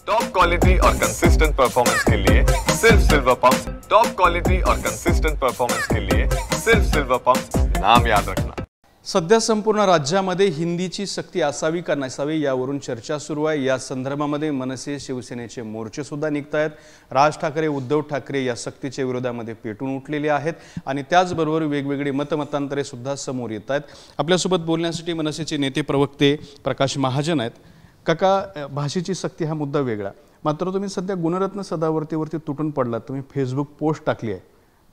Top quality और consistent performance के लिए सिर्फ सिल्वर पंप्स। टॉप क्वालिटी और कंसिस्टेंट परफॉर्मेंस के लिए सिर्फ सिल्वर पंप्स, नाम याद रखना। सध्या संपूर्ण राज्यामध्ये हिंदीची सक्ती असावी का नसावी यावरून चर्चा सुरू आहे। या संदर्भामध्ये मनसे शिवसेनेचे मोर्चे सुद्धा निघतायत। राज ठाकरे उद्धव ठाकरे या सक्तीच्या विरोधामध्ये पेटून उठलेले आहेत आणि त्याचबरोबर वेगवेगळी मतमतांतरे सुद्धा समोर येत आहेत। आपल्यासोबत बोलण्यासाठी मनसेचे नेते प्रवक्ते प्रकाश महाजन आहेत। काका, भाषेची सक्ती हा मुद्दा वेगळा, मात्र तुम्ही सध्या गुणरत्न सदावर्तीवरती तुटून पडलात। तुम्ही फेसबुक पोस्ट टाकली आहे,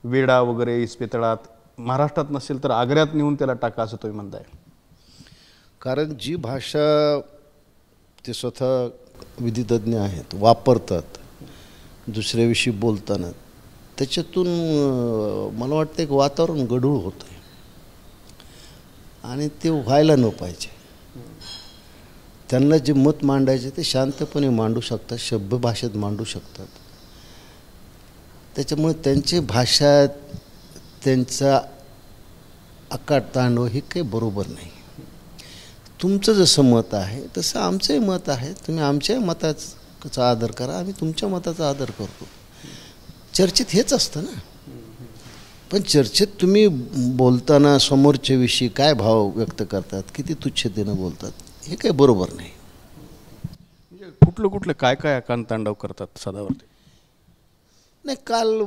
वेडा वगैरे इस्पितळात महाराष्ट्रात नसेल तर आग्र्यात नेऊन त्याला टाका असं तुम्ही म्हणताय। कारण जी भाषा ते स्वतः विधितज्ञ आहेत वापरतात दुसऱ्याविषयी बोलताना, त्याच्यातून मला वाटतं एक वातावरण गढूळ होतं आहे आणि ते व्हायला न पाहिजे। त्यांना जे मत मांडायचे ते शांतपणे मांडू शकतात, सभ्य भाषेत मांडू शकतात। त्याच्यामुळे त्यांची भाषा, त्यांचा आकाट तांडव हे काही बरोबर नाही। तुमचं जसं मत आहे तसं आमचंही मत आहे। तुम्ही आमच्या मताचा आदर करा, आम्ही तुमच्या मताचा आदर करतो। चर्चेत हेच असतं ना। पण चर्चेत तुम्ही बोलताना समोरच्या विषयी काय भाव व्यक्त करतात, किती तुच्छतेनं बोलतात, हे काही बरोबर नाही। म्हणजे कुठलं काय काय आकांत तांडव करतात सदावर्ती? नाही, काल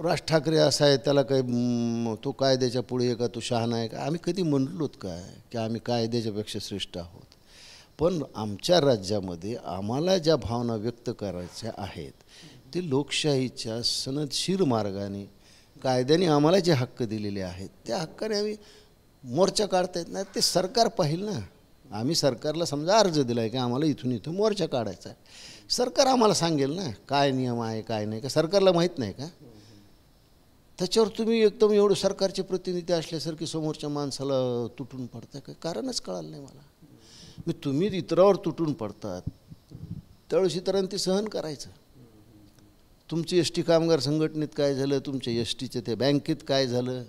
राज ठाकरे असा आहे, त्याला काही तो कायद्याच्या पुढे आहे का, तो शहाणा आहे का? आम्ही कधी म्हणलोत काय की आम्ही कायद्याच्यापेक्षा श्रेष्ठ आहोत? पण आमच्या राज्यामध्ये आम्हाला ज्या भावना व्यक्त करायच्या आहेत ते लोकशाहीच्या सनदशीर मार्गाने कायद्याने आम्हाला जे हक्क दिलेले आहेत त्या हक्काने आम्ही मोर्चा काढता येत नाही, ते सरकार पाहिल ना। आम्ही सरकारला समजा अर्ज दिला आहे की आम्हाला इथून इथून मोर्चा काढायचा आहे, सरकार आम्हाला सांगेल ना काय नियम आहे काय नाही, का सरकारला माहीत नाही का? त्याच्यावर तुम्ही एकदम एवढं सरकारचे प्रतिनिधी असल्यासारखी समोरच्या माणसाला तुटून पडता, काय कारणच कळालं नाही मला। मी तुम्ही इतरावर तुटून पडतात त्यावेळेस इतरांनी ते सहन करायचं। तुमची एस टी कामगार संघटनेत काय झालं, तुमच्या एस टीच्या त्या बँकेत काय झालं,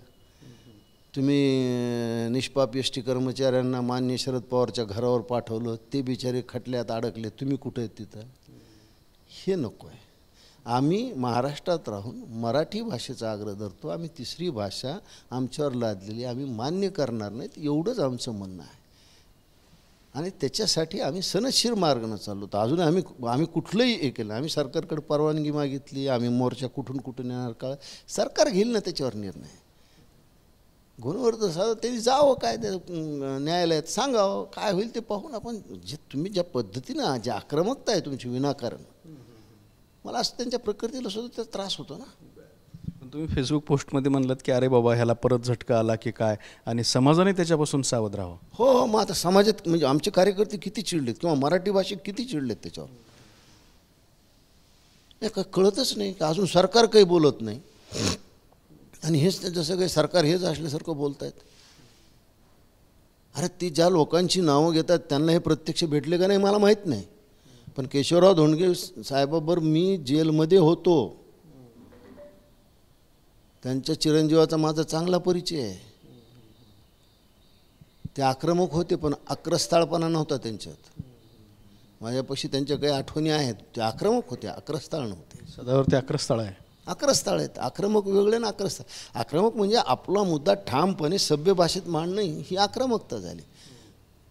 तुम्ही निष्पाप एस टी कर्मचाऱ्यांना मान्य शरद पवारच्या घरावर पाठवलं, ते बिचारे खटल्यात अडकले, तुम्ही कुठे आहेत तिथं? हे नको आहे। आम्ही महाराष्ट्रात राहून मराठी भाषेचा आग्रह धरतो। आम्ही तिसरी भाषा आमच्यावर लादलेली आम्ही मान्य करणार नाहीत, एवढंच आमचं म्हणणं आहे। आणि त्याच्यासाठी आम्ही सनदशीर मार्गानं चाललो। तर अजून आम्ही कुठलंही हे केलं, आम्ही सरकारकडे परवानगी मागितली, आम्ही मोर्चा कुठून येणार का, सरकार घेईल ना त्याच्यावर निर्णय। गुणवत्ता साधं त्यांनी जावं काय न्यायालयात सांगावं, काय होईल ते पाहून आपण। जे तुम्ही ज्या पद्धतीनं जी आक्रमकता आहे तुमची विनाकारण, मला असं त्यांच्या प्रकृतीला सुद्धा त्याचा त्रास होतो ना। पण तुम्ही फेसबुक पोस्टमध्ये म्हणलात की अरे बाबा ह्याला परत झटका आला की काय, आणि समाजाने त्याच्यापासून सावध राहावं। हो, मग आता समाजात म्हणजे आमचे कार्यकर्ते किती चिडलेत किंवा मराठी भाषेत किती चिडलेत त्याच्यावर, नाही का कळतच नाही का? अजून सरकार काही बोलत नाही आणि हेच जसं काही सरकार हेच असल्यासारखं बोलत आहेत। अरे ती ज्या लोकांची नावं घेतात त्यांना हे प्रत्यक्ष भेटले का नाही मला माहीत नाही, पण केशवराव धोंडगे साहेबाबरोबर मी जेलमध्ये होतो, त्यांच्या चिरंजीवाचा माझा चांगला परिचय आहे। ते आक्रमक होते पण आक्रस्ताळपणा नव्हता त्यांच्यात। माझ्यापाशी त्यांच्या काही आठवणी आहेत, ते आक्रमक होते, आक्रस्ताळ नव्हते। सदावर्ती आक्रस्ताळ आहे, आक्रस्ताळ आहेत। आक्रमक वेगळे ना आक्रस्ताळ। आक्रमक म्हणजे आपला मुद्दा ठामपणे सभ्य भाषेत मांडणं ही आक्रमकता झाली,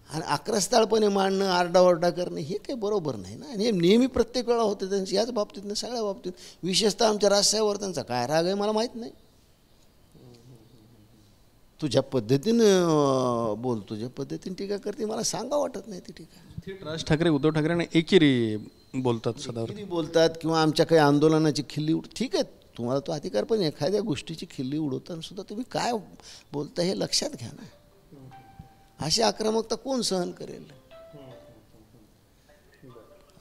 आणि आक्रस्ताळपणे मांडणं, आरडाओरडा करणं हे काही बरोबर नाही ना। आणि हे नेहमी प्रत्येक वेळा होते त्यांची, याच बाबतीत नाही सगळ्या बाबतीत। विशेषतः आमच्या राजसाहेबांवर त्यांचा काय राग आहे मला माहीत नाही। तू ज्या पद्धतीनं बोलतो, ज्या पद्धतीने टीका करते, मला सांगा वाटत नाही ती टीका। थेट राज ठाकरे उद्धव ठाकरेंना एकेरी बोलतात, सदावर्ती बोलतात किंवा आमच्या काही आंदोलनाची खिल्ली ठीक आहे, तुम्हाला तो अधिकार, पण एखाद्या गोष्टीची खिल्ली उडवताना सुद्धा तुम्ही काय बोलता हे लक्षात घ्या ना। अशी आक्रमकता कोण सहन करेल?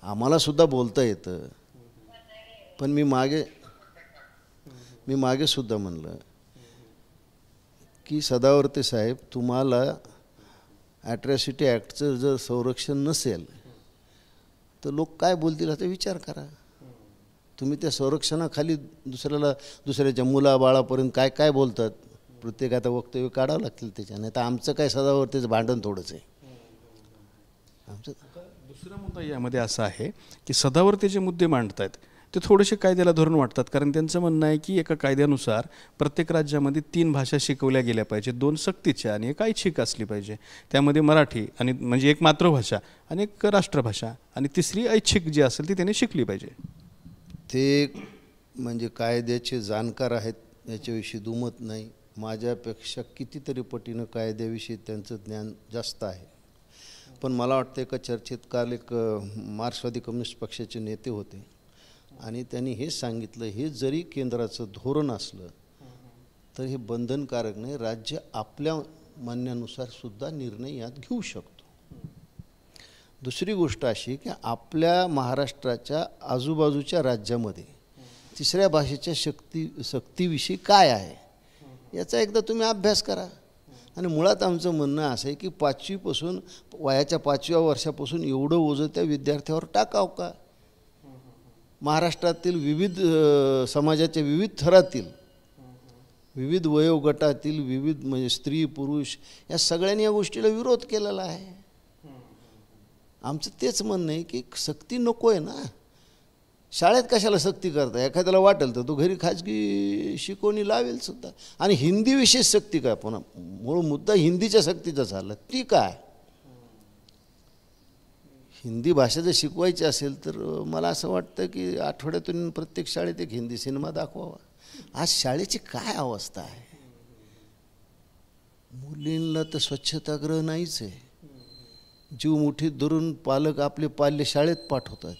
आम्हाला सुद्धा बोलता येतं, पण मी मागे सुद्धा म्हणलं की सदावर्ते साहेब, तुम्हाला ॲट्रॉसिटी ॲक्टचं जर संरक्षण नसेल तर लोक काय बोलतील याचा विचार करा। तुम्ही त्या संरक्षणाखाली दुसऱ्याच्या मुलाबाळापर्यंत काय काय बोलतात, प्रत्येक आता वक्तव्य काढावं लागतील त्याच्या, नाही तर आमचं काय सदावर्तीचं भांडण थोडंच आहे आमचं। दुसरा मुद्दा यामध्ये असा आहे की सदावर ते जे मुद्दे मांडतायत ते थोडेसे कायद्याला धरून वाटतात, कारण त्यांचं म्हणणं आहे की एका कायद्यानुसार प्रत्येक राज्यामध्ये 3 भाषा शिकवल्या गेल्या पाहिजेत, 2 सक्तीच्या आणि 1 ऐच्छिक असली पाहिजे. त्यामध्ये मराठी आणि म्हणजे 1 मातृभाषा आणि 1 राष्ट्रभाषा आणि 3री ऐच्छिक जी असेल ती त्याने शिकली पाहिजे. ते म्हणजे कायद्याचे जाणकार आहेत याच्याविषयी दुमत नाही. माझ्यापेक्षा कितीतरी पटीनं कायद्याविषयी त्यांचं ज्ञान जास्त आहे. पण मला वाटतं एका चर्चेत काल एक मार्क्सवादी कम्युनिस्ट पक्षाचे नेते होते आणि त्यांनी हेच सांगितलं, हे जरी केंद्राचं धोरण असलं तर हे बंधनकारक नाही, राज्य आपल्या म्हणण्यानुसार सुद्धा निर्णय यात घेऊ शकतो. दुसरी गोष्ट अशी की आपल्या महाराष्ट्राच्या आजूबाजूच्या राज्यामध्ये 3ऱ्या भाषेच्या सक्तीविषयी काय आहे याचा एकदा तुम्ही अभ्यास करा. आणि मुळात आमचं म्हणणं असं आहे की 5वीपासून वयाच्या 5व्या वर्षापासून एवढं ओझं त्या विद्यार्थ्यावर टाकावं का? महाराष्ट्रातील विविध समाजाच्या विविध थरातील, विविध वयोगटातील, विविध म्हणजे स्त्री पुरुष या सगळ्यांनी या गोष्टीला विरोध केलेला आहे. आमचं तेच म्हणणं आहे की सक्ती नको आहे ना. शाळेत कशाला सक्ती करता? एखाद्याला वाटेल तर तो घरी खाजगी शिकवणी लावेल सुद्धा. आणि हिंदी विशेष सक्ती काय? पुन्हा मूळ मुद्दा हिंदीच्या सक्तीचा झाला, ती काय? हिंदी भाषा जर शिकवायची असेल तर मला असं वाटतं की आठवड्यातून प्रत्येक शाळेत एक हिंदी सिनेमा दाखवावा. आज शाळेची काय अवस्था आहे? मुलींना तर स्वच्छतागृह नाहीच आहे. जीव मुठीत धरून पालक आपले पाल्य शाळेत पाठवतात.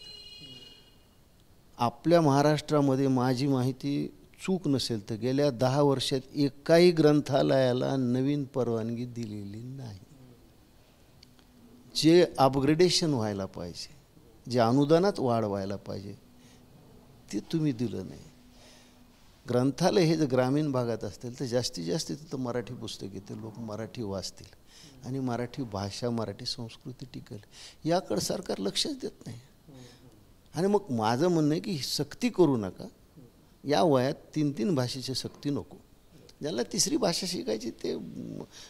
आपल्या महाराष्ट्रामध्ये माझी माहिती चूक नसेल तर गेल्या 10 वर्षात एकाही ग्रंथालयाला नवीन परवानगी दिलेली नाही. जे अपग्रेडेशन व्हायला पाहिजे, जे अनुदानात वाढ व्हायला पाहिजे ते तुम्ही दिलं नाही. ग्रंथालय हे जर ग्रामीण भागात असतील तर जास्तीत जास्त तिथं मराठी पुस्तक येते, लोक मराठी वाचतील आणि मराठी भाषा, मराठी संस्कृती टिकेल. याकडे सरकार लक्षच देत नाही. आणि मग माझं म्हणणं आहे की सक्ती करू नका. या वयात 3 भाषेची सक्ती नको. ज्याला 3री भाषा शिकायची ते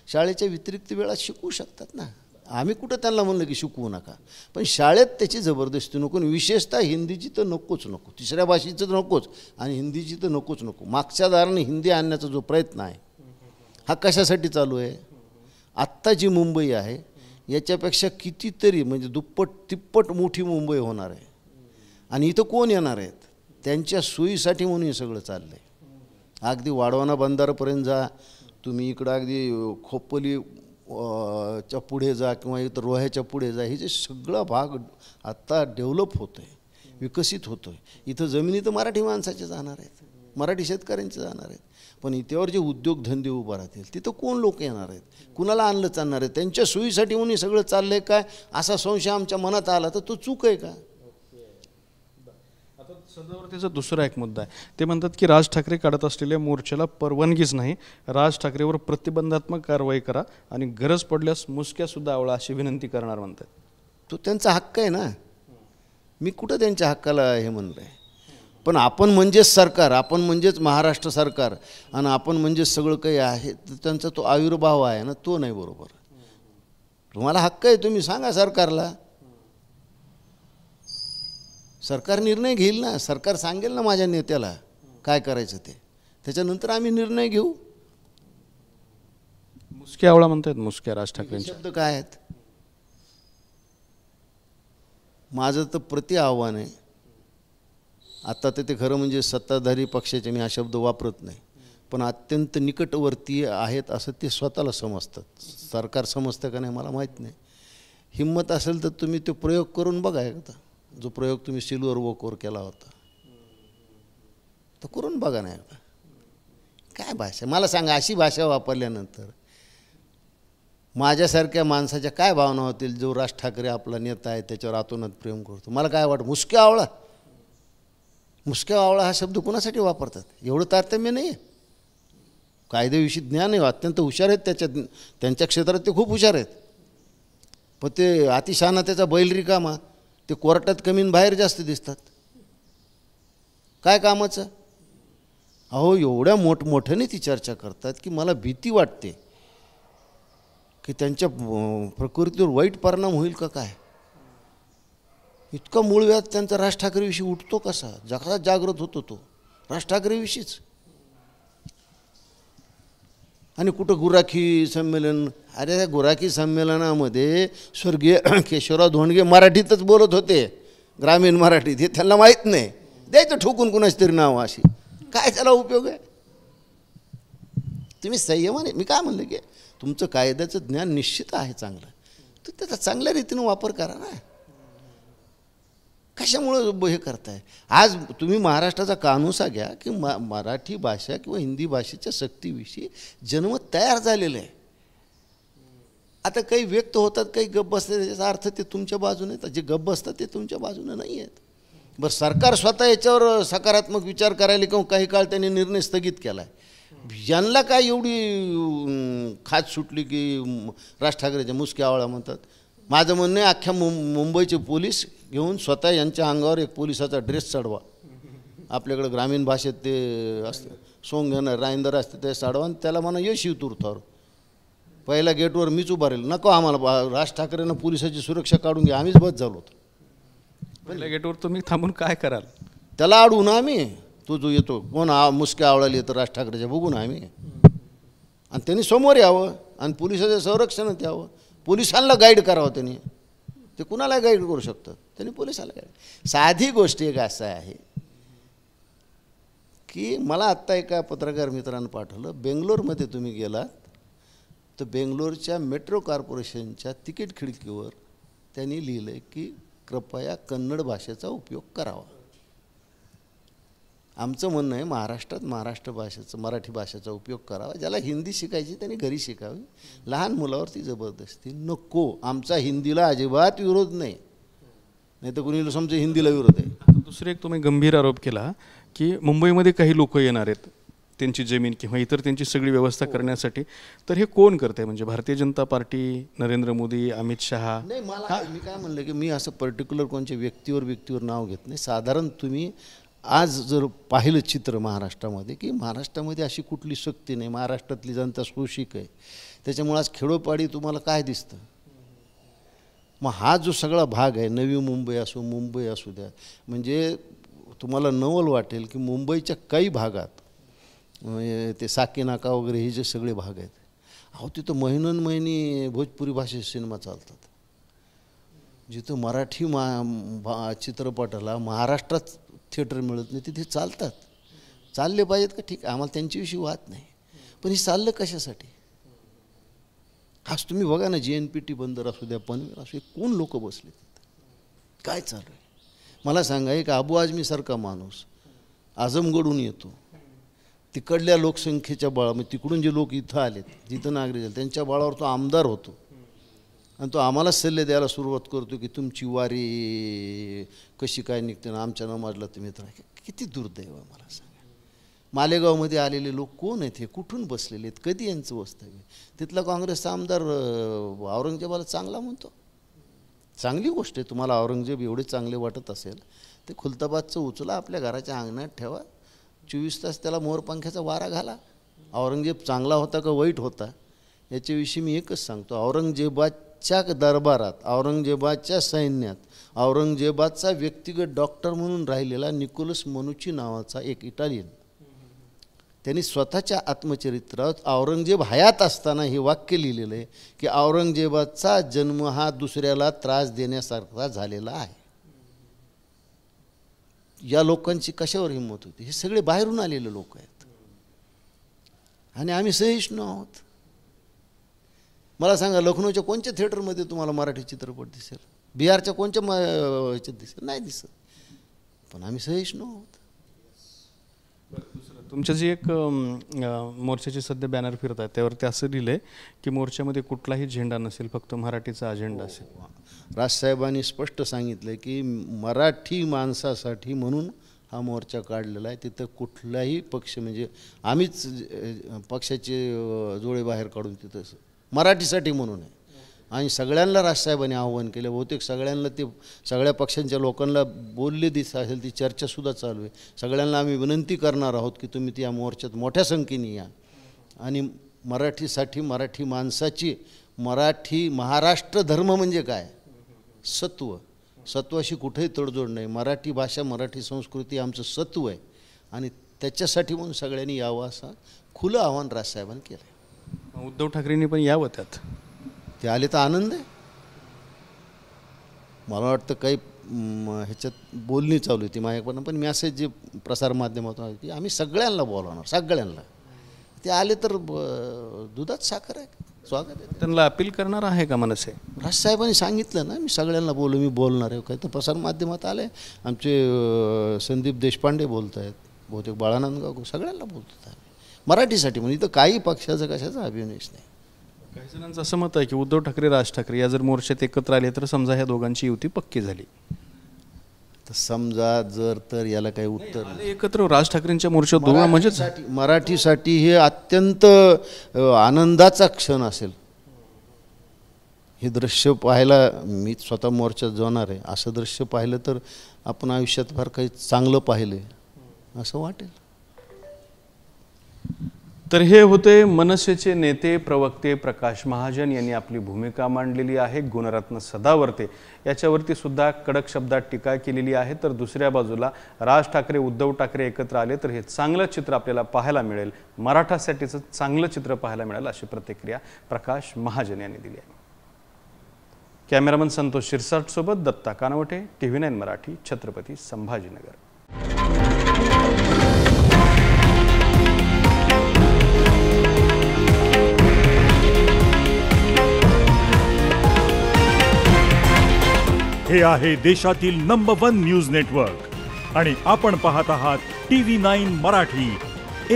शाळेच्या व्यतिरिक्त वेळात शिकवू शकतात ना. आम्ही कुठं त्यांना म्हणलं की शिकवू नका, पण शाळेत त्याची जबरदस्ती नको. विशेषतः हिंदीची तर नकोच नको, 3ऱ्या भाषेचं तर नकोच आणि हिंदीची तर नकोच नको. मागच्या दाराने हिंदी आणण्याचा जो प्रयत्न आहे हा कशासाठी चालू आहे? आत्ता जी मुंबई आहे याच्यापेक्षा कितीतरी म्हणजे दुप्पट तिप्पट मोठी मुंबई होणार आहे. आणि इथं कोण येणार आहेत? त्यांच्या सोयीसाठी म्हणून हे सगळं चाललं आहे. अगदी वाढवाना बंधारापर्यंत जा तुम्ही, इकडं अगदी खोपोली च्या पुढे जा किंवा इथं रोह्याच्या पुढे जा, हे जे सगळा भाग आत्ता डेव्हलप होतो आहे, विकसित होतो आहे. इथं जमिनी तर मराठी माणसाचे जाणार आहेत, मराठी शेतकऱ्यांचे जाणार आहेत. पण इथेवर जे उद्योगधंदे उभं राहतील तिथं कोण लोक येणार आहेत? कुणाला आणलं चालणार आहे? त्यांच्या सोयीसाठी म्हणून हे सगळं चाललं आहे काय असा संशय आमच्या मनात आला तर तो चूक आहे का? सदावर्तीचा दुसरा एक मुद्दा आहे, ते म्हणतात की राज ठाकरे काढत असलेल्या मोर्चाला परवानगीच नाही, राज ठाकरेवर प्रतिबंधात्मक कारवाई करा आणि गरज पडल्यास मुसक्यासुद्धा आवळा अशी विनंती करणार म्हणतात. तो त्यांचा हक्क आहे ना. मी कुठं त्यांच्या हक्काला हे म्हणलं आहे? पण आपण म्हणजेच सरकार, आपण म्हणजेच महाराष्ट्र सरकार आणि आपण म्हणजेच सगळं काही आहे, तर त्यांचा तो आविर्भाव आहे ना, तो नाही बरोबर. तुम्हाला हक्क आहे, तुम्ही सांगा सरकारला. सरकार निर्णय घेईल ना, सरकार सांगेल ना माझ्या नेत्याला काय करायचं ते, त्याच्यानंतर आम्ही निर्णय घेऊ. मुसक्या आवळा म्हणतात, मुसक्या राज ठाकरेंचे शब्द काय आहेत? माझं तर प्रति आव्हान आहे. आता ते खरं म्हणजे सत्ताधारी पक्षाचे मी हा शब्द वापरत नाही, पण अत्यंत निकटवर्ती आहेत असं ते स्वतःला समजतात. सरकार समजतं का नाही मला माहीत नाही. हिंमत असेल तर तुम्ही तो प्रयोग करून बघा एकदा, जो प्रयोग तुम्ही सिल्वर वोकवर केला होता तो करून बघा ना एकदा. काय भाषा मला सांगा, अशी भाषा वापरल्यानंतर माझ्यासारख्या माणसाच्या काय भावना होतील? जो राज ठाकरे आपला नेता आहे त्याच्यावर आतोनात प्रेम करतो. मला काय वाटतं, मुसक्या आवळा, मुसक्या आवळा हा शब्द कोणासाठी वापरतात? एवढं तारतम्य नाही आहे. कायद्याविषयी ज्ञान आहे, अत्यंत हुशार आहेत त्यांच्या क्षेत्रात ते खूप हुशार आहेत. पण ते अतिशहाणा त्याचा बैल रिकामा, ते कोर्टात कमीन बाहेर जास्त दिसतात. काय कामाचं? अहो एवढ्या मोठमोठ्याने ती चर्चा करतात की मला भीती वाटते की त्यांच्या प्रकृतीवर वाईट परिणाम होईल का काय. इतका मूळ व्याज त्यांचा राज ठाकरेविषयी उठतो कसा? जगात जागृत होतो तो राज ठाकरेविषयीच. आणि कुठं गुराखी संमेलन, अरे त्या गुराखी संमेलनामध्ये स्वर्गीय केशवराव धोंडगे मराठीतच बोलत होते, ग्रामीण मराठीत. हे त्यांना माहीत नाही, द्यायचं ठोकून कुणाच तरी नाव अशी. काय त्याला उपयोग आहे? तुम्ही संयमाने, मी काय म्हणलं की तुमचं कायद्याचं ज्ञान निश्चित आहे चांगलं, तर त्याचा चांगल्या रीतीनं वापर करा ना. कशामुळं हे करताय? आज तुम्ही महाराष्ट्राचा कानूसा घ्या की मराठी भाषा किंवा हिंदी भाषेच्या सक्तीविषयी जनमत तयार झालेलं आहे. आता काही व्यक्त होतात, काही गप्प बसतात, त्याचा अर्थ ते तुमच्या बाजूने येतात. जे गप्प बसतात ते तुमच्या बाजूने नाही आहेत. बरं, सरकार स्वतः याच्यावर सकारात्मक विचार करायला किंवा काही काळ त्यांनी निर्णय स्थगित केला आहे. यांना काय एवढी खाज सुटली की राज ठाकरेच्या मुसक्या आवळा म्हणतात? माझं म्हणणं आहे, अख्ख्या मुंबईचे पोलीस घेऊन स्वतः यांच्या अंगावर एक पोलिसाचा ड्रेस चढवा. आपल्याकडे ग्रामीण भाषेत ते असतं, सोंग घेणार राईंदर असते, ते चढवा आणि त्याला म्हणा ये शिवतुर्थावर. पहिल्या गेटवर मीच उभा राहील. नको आम्हाला, राज ठाकरेंना पोलिसाची सुरक्षा काढून घ्या, आम्हीच बस झालो होतो. पहिल्या गेटवर तुम्ही थांबून काय कराल? त्याला अडवू ना आम्ही. तो जो येतो कोण मुसक्या आवळाला येतं राज ठाकरेच्या, बघू ना आम्ही. आणि त्यांनी समोर यावं आणि पोलिसाचं संरक्षणात यावं. पोलिसांना गाईड करावं त्यांनी. ते कुणाला गाईड करू शकतात, त्यांनी पोलिसाला गाईड. साधी गोष्ट एक असं आहे की मला आत्ता एका पत्रकार मित्रानं पाठवलं, बेंगलोरमध्ये तुम्ही गेलात तर बेंगलोरच्या मेट्रो कॉर्पोरेशनच्या तिकीट खिडकीवर त्यांनी लिहिलं आहे की कृपया कन्नड भाषेचा उपयोग करावा. आमचं म्हणणं आहे महाराष्ट्रात महाराष्ट्र भाषेचा, मराठी भाषेचा उपयोग करावा. ज्याला हिंदी शिकायची त्यांनी घरी शिकावी. लहान मुलावरती जबरदस्ती नको. आमचा हिंदीला अजिबात विरोध नाही, नाही तर कुणी समजा हिंदीला विरोध आहे. दुसरे एक तुम्ही गंभीर आरोप केला की मुंबईमध्ये काही लोक येणार आहेत त्यांची जमीन किंवा इतर त्यांची सगळी व्यवस्था करण्यासाठी. तर हे कोण करते? म्हणजे भारतीय जनता पार्टी, नरेंद्र मोदी, अमित शहा? नाही, मला मी काय म्हणलं की मी असं पर्टिक्युलर कोणत्या व्यक्तीवर नाव घेत नाही. साधारण तुम्ही आज जर पाहिलं चित्र महाराष्ट्रामध्ये की महाराष्ट्रामध्ये अशी कुठली शक्ती नाही, महाराष्ट्रातली जनता शोषिक आहे. त्याच्यामुळे आज खेडोपाडी तुम्हाला काय दिसतं? मग हा जो सगळा भाग आहे, नवी मुंबई असो, मुंबई असू द्या, म्हणजे तुम्हाला नवल वाटेल की मुंबईच्या काही भागात ते साकीनाका वगैरे हे जे सगळे भाग आहेत, अहो तिथं महिने भोजपुरी भाषेत सिनेमा चालतात. जिथं मराठी चित्रपटाला महाराष्ट्रात थिएटर मिळत नाही तिथे चालतात. चालले पाहिजेत का? ठीक आहे, आम्हाला त्यांच्याविषयी वाद नाही. पण हे चाललं कशासाठी? आज तुम्ही बघा ना, JNPT बंदर असू द्या, पनवेल असू द्या, कोण लोक बसले तिथं? काय चालू आहे? मला सांगा, एक अबू आझमीसारखा माणूस आझमगडहून येतो, तिकडल्या लोकसंख्येच्या बळा, म्हणजे तिकडून जे लोक इथं आलेत, जिथं नागरिक झाले, त्यांच्या बळावर तो आमदार होतो आणि तो आम्हाला सल्ले द्यायला सुरुवात करतो की तुमची वारी कशी काय निघते ना, आमच्या नमाजला तुम्ही तर. किती दुर्दैव आहे मला सांगा. मालेगावमध्ये आलेले लोक कोण आहेत? हे कुठून बसलेले आहेत? कधी यांचं वास्तव्य? तिथला काँग्रेसचा आमदार औरंगजेबाला चांगला म्हणतो. चांगली गोष्ट आहे. तुम्हाला औरंगजेब एवढे चांगले वाटत असेल ते खुलताबादचं उचला, आपल्या घराच्या अंगणात ठेवा, 24 तास त्याला मोरपंख्याचा वारा घाला. औरंगजेब चांगला होता का वाईट होता याच्याविषयी मी एकच सांगतो, औरंगजेबाच्या दरबारात, औरंगजेबाच्या सैन्यात औरंगजेबाचा व्यक्तिगत डॉक्टर म्हणून राहिलेला निकोलस मनुची नावाचा एक इटालियन, त्यांनी स्वतःच्या आत्मचरित्रात औरंगजेब हयात असताना हे वाक्य लिहिलेलं आहे की औरंगजेबाचा जन्म हा दुसऱ्याला त्रास देण्यासारखा झालेला आहे. या लोकांची कशावर हिंमत होती? हे सगळे बाहेरून आलेले लोक आहेत आणि आम्ही सहिष्णू आहोत. मला सांगा, लखनौच्या कोणत्या थिएटरमध्ये तुम्हाला मराठी चित्रपट दिसेल? बिहारच्या कोणत्या ह्याच्यात दिसेल? नाही दिसत. पण आम्ही सहिष्णू आहोत. तुमच्या जी एक मोर्चाचे सध्या बॅनर फिरत आहेत त्यावरती असं लिहिलं आहे की मोर्चामध्ये कुठलाही झेंडा नसेल, फक्त मराठीचा अजेंडा असेल. राजसाहेबांनी स्पष्ट सांगितलं की मराठी माणसासाठी म्हणून हा मोर्चा काढलेला आहे. तिथं कुठलाही पक्ष, म्हणजे आम्हीच पक्षाचे जोडे बाहेर काढून तिथं मराठीसाठी म्हणून आहे. आणि सगळ्यांना राजसाहेबांनी आव्हान केलं. बहुतेक सगळ्यांना, ते सगळ्या पक्षांच्या लोकांना बोलले दिसत असेल, ती चर्चासुद्धा चालू आहे. सगळ्यांना आम्ही विनंती करणार आहोत की तुम्ही त्या मोर्चात मोठ्या संख्येने या आणि मराठीसाठी, मराठी माणसाची, मराठी महाराष्ट्र धर्म म्हणजे काय? सत्व, सत्वाशी कुठेही तडजोड नाही. मराठी भाषा मराठी संस्कृती आमचं सत्व आहे आणि त्याच्यासाठी म्हणून सगळ्यांनी यावं असं खुलं आव्हान राजसाहेबांनी केलं आहे. उद्धव ठाकरेंनी पण यावं त्यात. ते आले तर आनंद आहे. मला वाटतं काही ह्याच्यात बोलणी चालू होती माझ्याकडनं, पण मेसेज जे प्रसारमाध्यमातून आली की आम्ही सगळ्यांना बोलवणार, सगळ्यांना. ते आले तर दुधात साखर आहे, स्वागत आहे. त्यांना अपील करणार आहे का मनसे? राजसाहेबांनी सांगितलं ना, मी सगळ्यांना मी बोलणार आहे. काही तर प्रसारमाध्यमात आले, आमचे संदीप देशपांडे बोलत आहेत, बहुतेक बाळानंद गावकर, सगळ्यांना बोलतात आम्ही मराठीसाठी. म्हणजे इथं काही पक्षाचं कशाचा अभिनयच नाही. काही जणांचं असं मत आहे की उद्धव ठाकरे राज ठाकरे या जर मोर्चात एकत्र आले तर समजा ह्या दोघांची युती पक्की झाली. तर समजा जर तर याला काही उत्तर नाही. एकत्र राज ठाकरेंच्या मोर्चात दोघं म्हणजे मराठीसाठी हे अत्यंत आनंदाचा क्षण असेल. हे दृश्य पाहायला मी स्वतः मोर्चात जाणार आहे. असं दृश्य पाहिलं तर आपण आयुष्यात फार काही चांगलं पाहिलं असं वाटेल. तर हे होते मनसेचे नेते प्रवक्ते प्रकाश महाजन यांनी आपली भूमिका मांडलेली आहे. गुणरत्न सदावर्ते याच्यावरती सुद्धा कडक शब्दात टीका केलेली आहे. तर दुसऱ्या बाजूला राज ठाकरे उद्धव ठाकरे एकत्र आले तर हे चांगलं चित्र आपल्याला पाहायला मिळेल, मराठासाठीचं चांगलं चित्र पाहायला मिळेल अशी प्रतिक्रिया प्रकाश महाजन यांनी दिली आहे. कॅमेरामन संतोष शिरसाट सोबत दत्ता कानवटे, TV9 मराठी, छत्रपती संभाजीनगर. हे आहे देशातील नंबर 1 न्यूज नेटवर्क आणि आपण पाहत आहात TV9 मराठी,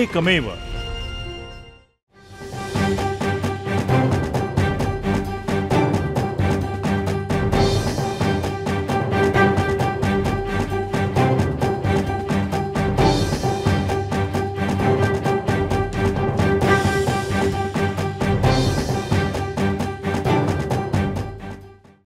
एकमेव.